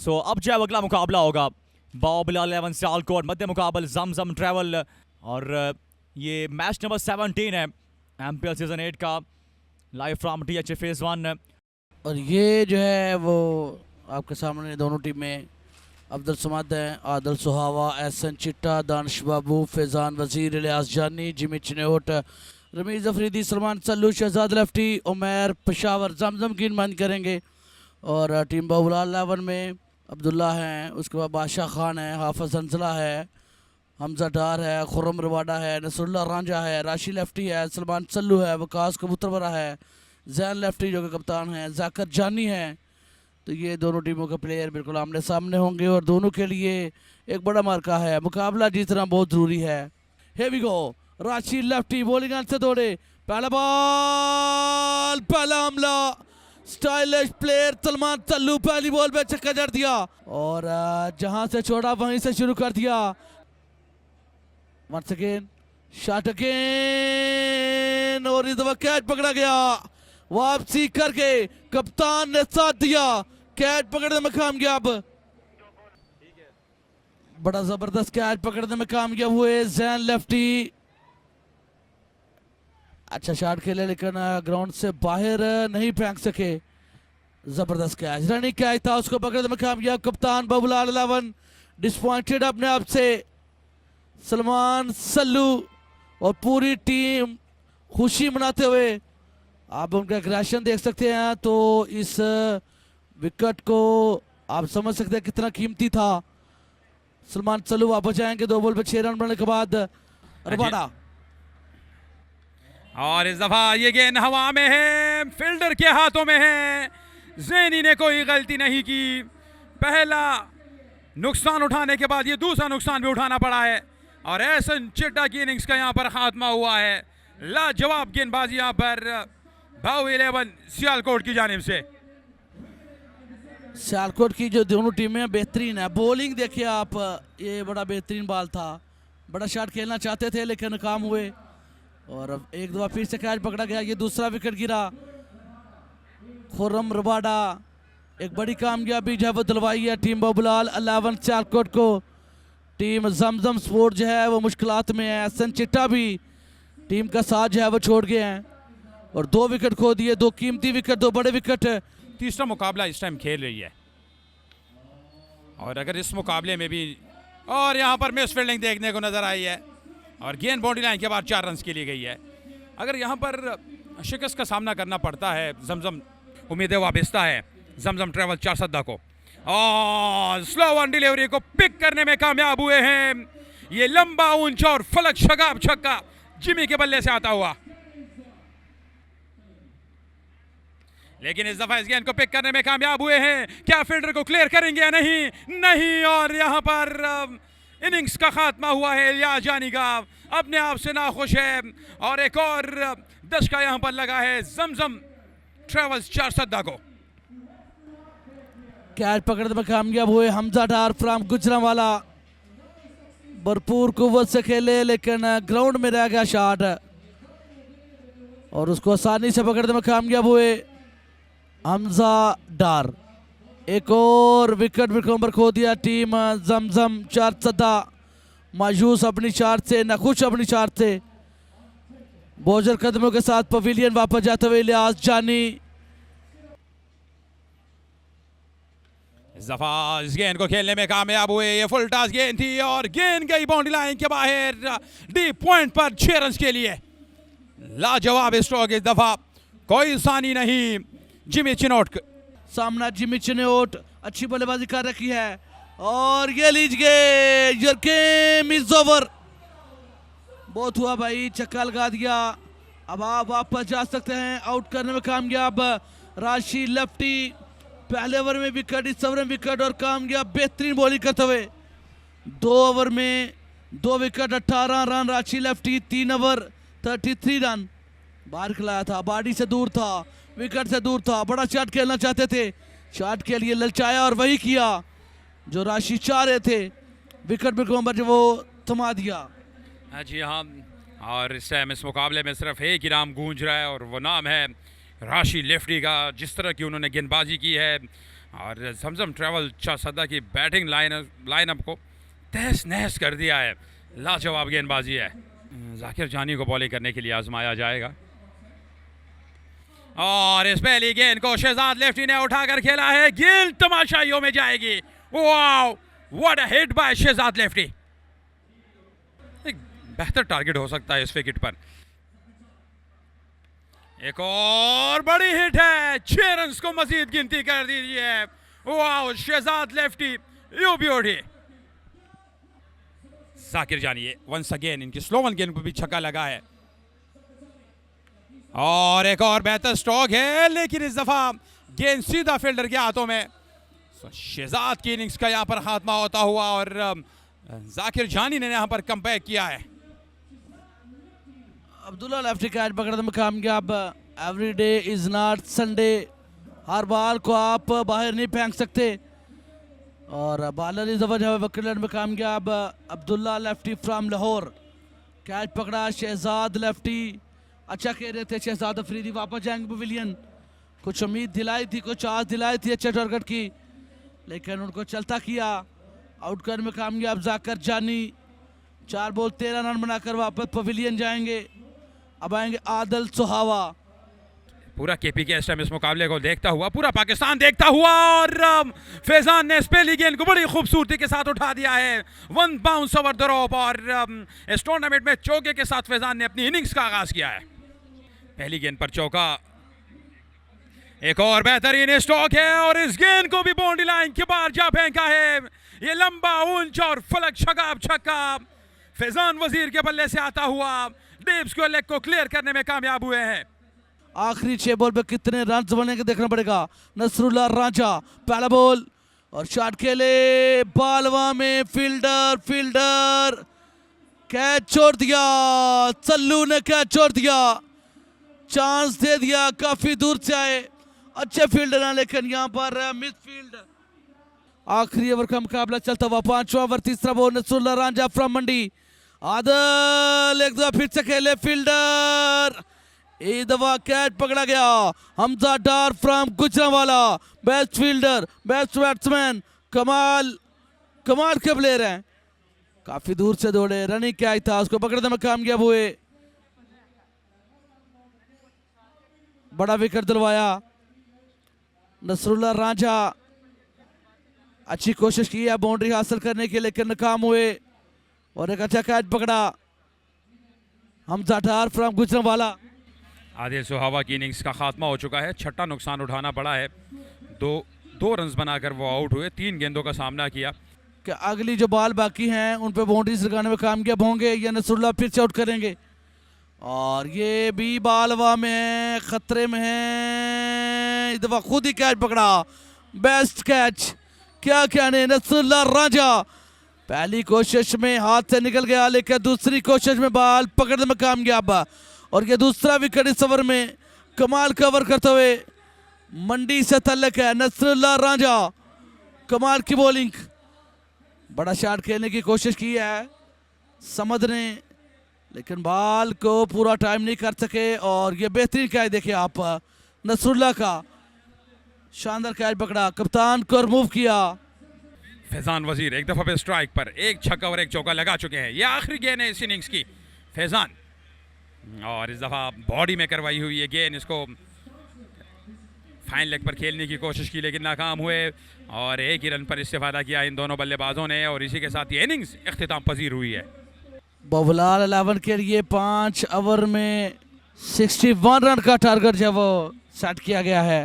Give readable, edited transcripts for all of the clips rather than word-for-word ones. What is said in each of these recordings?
सो अब जो है अगला मुकाबला होगा बाहुबली 11 सियालकोट मध्य मुकाबल जमजम ट्रैवल। और ये मैच नंबर 17 है MPL सीजन 8 का, लाइव फ्रॉम THF फेज 1। और ये जो है वो आपके सामने दोनों टीमें अब्दुल समद हैं, आदिल सुहावा, एहसन चिट्टा, दानिश बाबू, फैजान वजीर, इलियास जानी, जिमी चिनोट, रमीज अफरीदी, सलमान सल्लू, शहजाद लेफ्टी, उमैर पेशावर जमजम की नुमाइंदगी करेंगे। और टीम बाहुबली 11 में अब्दुल्ला हैं, उसके बाद बादशाह खान है, हाफिज हंजला है, हमजा डार है, खुर्रम रवाडा है, नसरुल्ला रांझा है, राशि लेफ्टी है, सलमान सल्लू है, वकास कबूतरवरा है, जैन लेफ्टी जो कि कप्तान है, जाकर जानी है। तो ये दोनों टीमों के प्लेयर बिल्कुल आमने सामने होंगे और दोनों के लिए एक बड़ा मार्का है, मुकाबला जीतना बहुत ज़रूरी है। Here we go, राशि लेफ्टी बॉलिंग से दौड़े, पहला बॉल, पहला हमला, स्टाइलिश प्लेयर सलमान सल्लू पहली बॉल पे छक्का जड़ दिया और जहां से छोड़ा वहीं से शुरू कर दिया। वंस अगेन शॉट अगेन और इस दफा कैच पकड़ा गया, वापसी करके कप्तान ने साथ दिया, कैच पकड़ने में कामयाब, बड़ा जबरदस्त कैच पकड़ने में कामयाब हुए जैन लेफ्टी। अच्छा शॉट खेले लेकिन ग्राउंड से बाहर नहीं फेंक सके, जबरदस्त कैच, रनिंग कैच था, उसको पकड़ने में कामयाब कप्तान बाहुबली 11 डिसपॉइंटेड अपने आप से। सलमान सल्लू और पूरी टीम खुशी मनाते हुए आप उनका एग्रेशन देख सकते हैं, तो इस विकेट को आप समझ सकते हैं कितना कीमती था। सलमान सल्लू वापस जाएंगे 2 बॉल पे 6 रन बनने के बाद। रबाडा और इस दफा ये गेंद हवा में है, फील्डर के हाथों में है, ज़ैनी ने कोई गलती नहीं की। पहला नुकसान उठाने के बाद ये दूसरा नुकसान भी उठाना पड़ा है और एहसन चिट्टा की इनिंग्स का यहाँ पर खात्मा हुआ है। लाजवाब गेंदबाजी यहाँ पर बाहुबली 11 सियालकोट की जानिब से। सियालकोट की जो दोनों टीमें बेहतरीन है, बॉलिंग देखिए आप, ये बड़ा बेहतरीन बॉल था, बड़ा शॉट खेलना चाहते थे लेकिन नाकाम हुए और अब एक दफा फिर से कैच पकड़ा गया, ये दूसरा विकेट गिरा। खुर्रम रबाडा एक बड़ी कामयाबी जो है वो दिलवाई है टीम बाहुबली 11 सियालकोट को। टीम जमजम स्पोर्ट जो है वो मुश्किलात में है, एहसन चिट्टा भी टीम का साथ जो है वो छोड़ गए हैं और 2 विकेट खो दिए, 2 कीमती विकेट, 2 बड़े विकेट। तीसरा मुकाबला इस टाइम खेल रही है और अगर इस मुकाबले में भी और यहाँ पर मिस फील्डिंग देखने को नजर आई है और गेंद बाउंड्री लाइन के बाद 4 रन के लिए गई है। अगर यहाँ पर शिकस्त का सामना करना पड़ता है जमजम, उम्मीदें वाबस्ता है जमजम ट्रैवल 4 सद्दा को, और स्लो वन डिलीवरी को पिक करने में कामयाब हुए हैं। ये लंबा ऊंचा और फलक शगाब छक्का जिमी के बल्ले से आता हुआ, लेकिन इस दफा इस गेंद को पिक करने में कामयाब हुए हैं। क्या फील्डर को क्लियर करेंगे या नहीं? नहीं, और यहाँ पर इनिंग्स का खात्मा हुआ है। इलियास जानी का अपने आप से नाखुश है और एक और दशका यहाँ पर लगा है जमजम ट्रैवल्स 4 सद्दा को। कैच पकड़ने में कामयाब हुए हमजा डार फ्रॉम गुजरांवाला, भरपूर कुव्वत से खेले लेकिन ग्राउंड में रह गया शॉट और उसको आसानी से पकड़ने में कामयाब हुए हमजा डार। एक और विकेट विक्रम खो दिया टीम जमजम 4 सद्दा, मायूस अपनी चार से, नाखुश अपनी चार से, बोझल कदमों के साथ पवेलियन वापस जाते हुए इलियास जानी। इस दफा इस गेंद को खेलने में कामयाब हुए, ये फुल टॉस गेंद थी और गेंद गई बाउंड्री लाइन के बाहर डीप पॉइंट पर 6 रन के लिए। लाजवाब स्ट्रोक इस दफा, कोई सानी नहीं। जिमी चिनोट सामना, जिमी चिनोट अच्छी बल्लेबाजी कर रखी है और ये लीजिए, योर गेम इज ओवर। बहुत हुआ भाई, छक्का लगा दिया, अब आप वापस जा सकते हैं। आउट करने में कामयाब राशि लेफ्टी, पहले ओवर में विकेट, इस ओवर में विकेट और कामयाब बेहतरीन बॉलिंग करते हुए 2 ओवर में 2 विकेट 18 रन। राशि लेफ्टी 3 ओवर 33 रन, बाहर खिलाया था, बॉडी से दूर था, विकेट से दूर था, बड़ा शॉट खेलना चाहते थे, शॉट के लिए ललचाया और वही किया जो राशि चाह रहे थे, विकेट विक्रम जो वो थमा दिया। जी हाँ, और इस टाइम इस मुकाबले में सिर्फ एक ही नाम गूंज रहा है और वो नाम है राशि लेफ्टी का। जिस तरह की उन्होंने गेंदबाजी की है और जमजम ट्रैवल सदा की बैटिंग लाइनअप को तहस नहस कर दिया है। लाजवाब गेंदबाजी है। जाकिर जानी को बॉलिंग करने के लिए आजमाया जाएगा और इस पहली गेंद को शहजाद लेफ्टी ने उठाकर खेला है। गेंद तमाशाइयों में जाएगी। Wow, what a hit by Shahzad lefty. एक बेहतर टारगेट हो सकता है इस विकेट पर। एक और बड़ी हिट है। 6 रन को मजीद गिनती कर दीजिए। Wow, Shahzad lefty, you beauty. Zakir जानिए वंस अगेन इनकी स्लो वन गेंद पर भी छक्का लगा है और एक और बेहतर स्ट्रोक है, लेकिन इस दफा गेंद सीधा फील्डर के हाथों में। शहजाद की इनिंग्स का यहां पर खात्मा होता हुआ और जाकिर जानी ने यहां पर कमबैक किया है। अब्दुल्ला लेफ्टी कैच पकड़ने में कामयाब। Every day is not Sunday. Her ball को आप बाहर नहीं फेंक सकते और बॉलर इस दफा जो है विकेट में कामयाब। Abdullah lefty from Lahore catch पकड़ा। शहजाद लेफ्टी अच्छा खेल रहे थे। शहजाद अफरीदी वापस जाएंगे पवेलियन। कुछ उम्मीद दिलाई थी, कुछ आस दिलाई थी अच्छे टारगेट की, लेकिन उनको चलता किया। आउट करने में कामयाब जाकिर जानी। 4 बॉल 13 रन बनाकर वापस पवेलियन जाएंगे। अब आएंगे आदिल सुहावा। पूरा केपी के इस मुकाबले को देखता हुआ, पूरा पाकिस्तान देखता हुआ और फैजान ने इस पहली गेंद को बड़ी खूबसूरती के साथ उठा दिया है। 1 बाउंस ओवर द रोप और इस टूर्नामेंट में चौके के साथ फैजान ने अपनी इनिंग्स का आगाज किया है। पहली गेंद पर चौका। एक और बेहतरीन स्ट्रोक है और इस गेंद को भी बाउंड्री लाइन के बाहर जा फेंका है। ये लंबा ऊंच और फलक शगाब छक्का फैजान वजीर के बल्ले से आता हुआ डीप स्क्वायर लेग को क्लियर करने में कामयाब हुए हैं। आखिरी 6 बॉल पे कितने रन बनेंगे देखना पड़ेगा। नसरुल्लाह रांझा पहला बॉल और शॉट खेले बालवा में। फील्डर कैच छोड़ दिया। सल्लू ने कैच छोड़ दिया। चांस दे दिया, काफी दूर से आए अच्छे फील्डर हैं, लेकिन यहाँ पर मिस फील्ड। आखिरी ओवर का मुकाबला चलता हुआ 5वां ओवर, तीसरा बॉल। नसरुल्लाह रांझा फ्रॉम मंडी। आदिल एक दफा फिर से खेले। फील्डर एक दफा कैच पकड़ा गया। Hamza Dar from Gujranwala best fielder, best batsman. कमाल के प्लेयर हैं। काफी दूर से दौड़े, रनिंग कैच था, उसको पकड़ने में कामयाब हुए। बड़ा विकेट दिलवाया नसरुल्लाह रांझा। अच्छी कोशिश की है बाउंड्री हासिल करने की, लेकिन नाकाम हुए और एक अच्छा कैच पकड़ा हमजा डार फ्रॉम गुजरांवाला। आदिल सुहावा की इनिंग्स का खात्मा हो चुका है। 6ठा नुकसान उठाना पड़ा है। दो रन्स बनाकर वो आउट हुए। 3 गेंदों का सामना किया। कि अगली जो बॉल बाकी हैं उन पे बाउंड्रीज लगाने में कामयाब होंगे या नसरुल्लाह फिर से आउट करेंगे। और ये भी बालवा में है, खतरे में है। इस दफा खुद ही कैच पकड़ा। बेस्ट कैच, क्या कहने नसरुल्लाह रांझा। पहली कोशिश में हाथ से निकल गया, लेकिन दूसरी कोशिश में बॉल पकड़ने में कामयाब। और ये दूसरा विकेट इस ओवर में कमाल कवर करते हुए मंडी से तल्लक है। नसरुल्लाह रांझा कमाल की बॉलिंग। बड़ा शॉट खेलने की कोशिश की है समद ने, लेकिन बॉल को पूरा टाइम नहीं कर सके। और ये बेहतरीन कैच देखिए आप, नसरुल्लाह का शानदार कैच पकड़ा, कप्तान को रिमूव किया। फैजान वजीर एक दफा पे स्ट्राइक पर एक छक्का और एक चौका लगा चुके हैं। ये आखिरी गेंद है इस इनिंग्स की। फैजान और इस दफा बॉडी में करवाई हुई है गेंद। इसको फाइन लेग पर खेलने की कोशिश की, लेकिन नाकाम हुए और एक ही रन पर इस्तेफादा किया इन दोनों बल्लेबाजों ने। और इसी के साथ ये इनिंग्स इख्तिताम पजीर हुई है। बबलाल 11 के लिए 5 ओवर में 61 रन का टारगेट जो वो सेट किया गया है।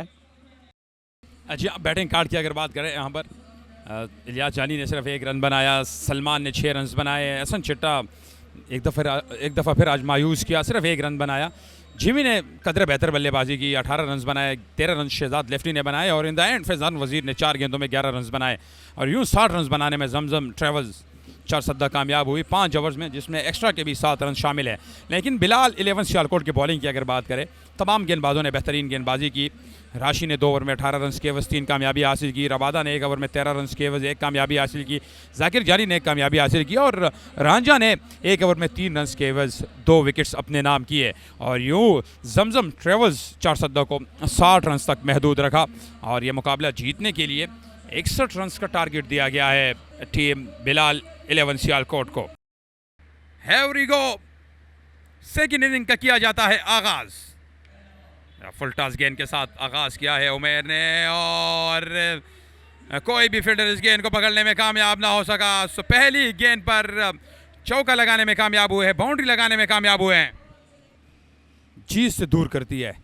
जी, बैटिंग कार्ड की अगर बात करें यहाँ पर इलियास जानी ने सिर्फ 1 रन बनाया। सलमान ने 6 रन बनाए। हसन चिट्टा एक दफ़ा फिर आज मायूस किया, सिर्फ 1 रन बनाया। जिमी ने कदर बेहतर बल्लेबाजी की, 18 रन बनाए। 13 रन शहजाद लेफ्टी ने बनाए और इन द एंड फैजान वजीर ने 4 गेंदों में 11 रन बनाए। और यूं 60 रन बनाने में जमजम ट्रेवल्स 4 कामयाब हुई 5 ओवर्स में, जिसमें एक्स्ट्रा के भी 7 रन शामिल हैं। लेकिन बिलाल 11 सियालकोट की बॉलिंग की अगर बात करें, तमाम गेंदबाजों ने बेहतरीन गेंदबाजी की। राशि ने 2 ओवर में 18 रन के एवज 3 कामयाबी हासिल की। रबादा ने 1 ओवर में 13 रन के एवज 1 कामयाबी हासिल की। जाकिर जानी ने 1 कामयाबी हासिल की और रांझा ने 1 ओवर में 3 रन के एवज 2 विकेट्स अपने नाम किए। और यूँ जमजम ट्रेवल्स 4 को 60 रन तक महदूद रखा और ये मुकाबला जीतने के लिए 61 रन का टारगेट दिया गया है टीम बिलाल 11 सियालकोट को। Here we go, second inning का किया जाता है आगाज। फुल टॉस गेंद के साथ आगाज किया है उमेर ने और कोई भी फील्डर इस गेंद को पकड़ने में कामयाब ना हो सका। सो पहली गेंद पर चौका लगाने में कामयाब हुए हैं, बाउंड्री लगाने में कामयाब हुए हैं। जीत से दूर करती है।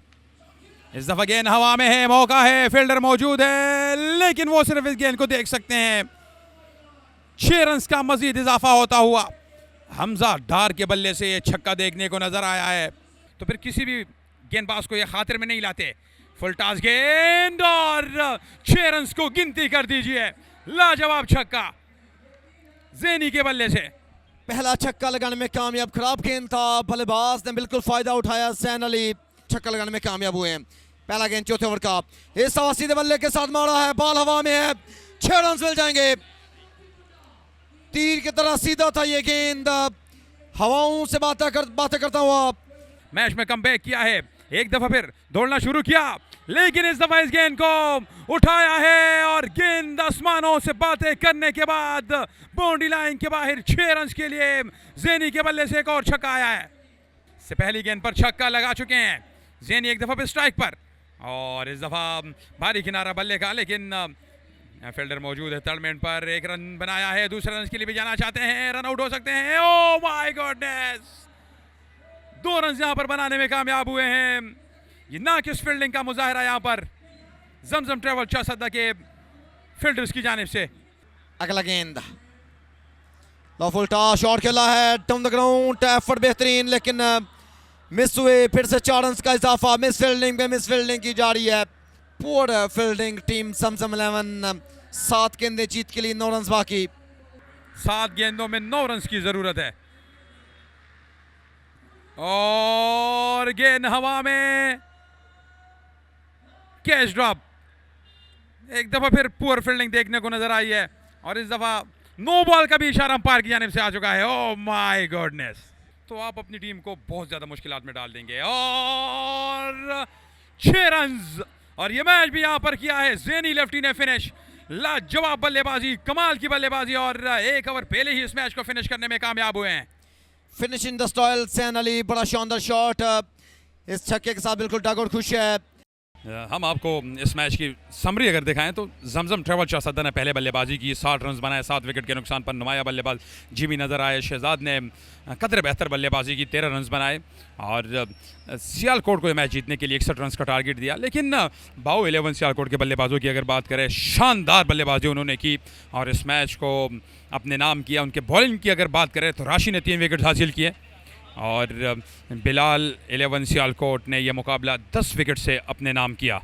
इस दफा गेंद हवा में है, मौका है, फील्डर मौजूद है, लेकिन वो सिर्फ इस गेंद को देख सकते हैं। 6 रन का मजीद इजाफा होता हुआ हमजा डार के बल्ले से ये छक्का देखने को नजर आया है। तो फिर किसी भी गेंदबाज को ये खातिर में नहीं लाते। फुल टॉस गेंद और 6 रन को गिनती कर दीजिए। लाजवाब छक्का ज़ेनी के बल्ले से। पहला छक्का लगाने में कामयाब, खराब गेंद था, बल्लेबाज ने बिल्कुल फायदा उठाया। ज़ैन अली छक्का लगाने में कामयाब हुए हैं। पहला गेंद चौथे ओवर का, इस हवा सीधे बल्ले के साथ मारा है, बॉल हवा में है, 6 रन मिल जाएंगे। तीर की तरह सीधा था ये गेंद, हवाओं से बातें करता हुआ मैच में कमबैक किया है। एक दफा फिर दौड़ना शुरू किया, लेकिन इस दफा इस गेंद को उठाया है और गेंद आसमानों से बातें करने के बाद बाउंड्री लाइन के बाहर 6 रन के लिए ज़ेनी के बल्ले से एक और छक्का आया है। से पहली गेंद पर छक्का लगा चुके हैं ज़ेनी, एक दफा फिर स्ट्राइक पर और इस दफा भारी किनारा बल्ले का, लेकिन फील्डर मौजूद है थर्ड मैन पर। 1 रन बनाया है, दूसरे रन के लिए भी जाना चाहते हैं, रन आउट हो सकते हैं। ओह माय गॉडनेस, 2 रन यहां पर बनाने में कामयाब हुए हैं। ये नाकिस फील्डिंग का मुजाहरा यहां पर जमजम ट्रेवल 4 के फील्डर्स की जानिब से। अगला गेंद लो, फुल टॉस शॉट खेला है डाउन द ग्राउंड, एफर्ट बेहतरीन, लेकिन मिस हुए। फिर से 4 रन का इजाफा, मिस फील्डिंग पे मिस फील्डिंग की जा रही है। पुअर फील्डिंग टीम जमजम 11। 7 गेंदें जीत के लिए 9 रन बाकी। 7 गेंदों में 9 रन की जरूरत है और गेंद हवा में, कैच ड्रॉप। एक दफा फिर पुअर फील्डिंग देखने को नजर आई है और इस दफा नो बॉल का भी इशारा अंपायर की जानिब से आ चुका है। ओह माय गॉडनेस, तो आप अपनी टीम को बहुत ज्यादा मुश्किलात में डाल देंगे। और 6 रन और ये मैच भी यहां पर किया है ज़ेनी लेफ्टी ने फिनिश। लाजवाब बल्लेबाजी, कमाल की बल्लेबाजी और 1 ओवर पहले ही इस मैच को फिनिश करने में कामयाब हुए हैं। फिनिशिंग द स्टाइल ज़ैन अली, बड़ा शानदार शॉट। इस छक्के के साथ बिल्कुल डागआउट खुश है। हम आपको इस मैच की समरी अगर दिखाएं तो जमजम ट्रेवल 4 ने पहले बल्लेबाजी की, 60 रन बनाए, 7 विकेट के नुकसान पर नुमाया बल्लेबाज जिमी नजर आए। शहजाद ने कदर बेहतर बल्लेबाजी की, 13 रन बनाए और सियालकोट को मैच जीतने के लिए 61 रन का टारगेट दिया। लेकिन बाओ 11 सियालकोट के बल्लेबाजों की अगर बात करें, शानदार बल्लेबाजी उन्होंने की और इस मैच को अपने नाम किया। उनके बॉलिंग की अगर बात करें तो राशि ने 3 विकेट हासिल किए और बिलाल 11 सियालकोट ने यह मुकाबला 10 विकेट से अपने नाम किया।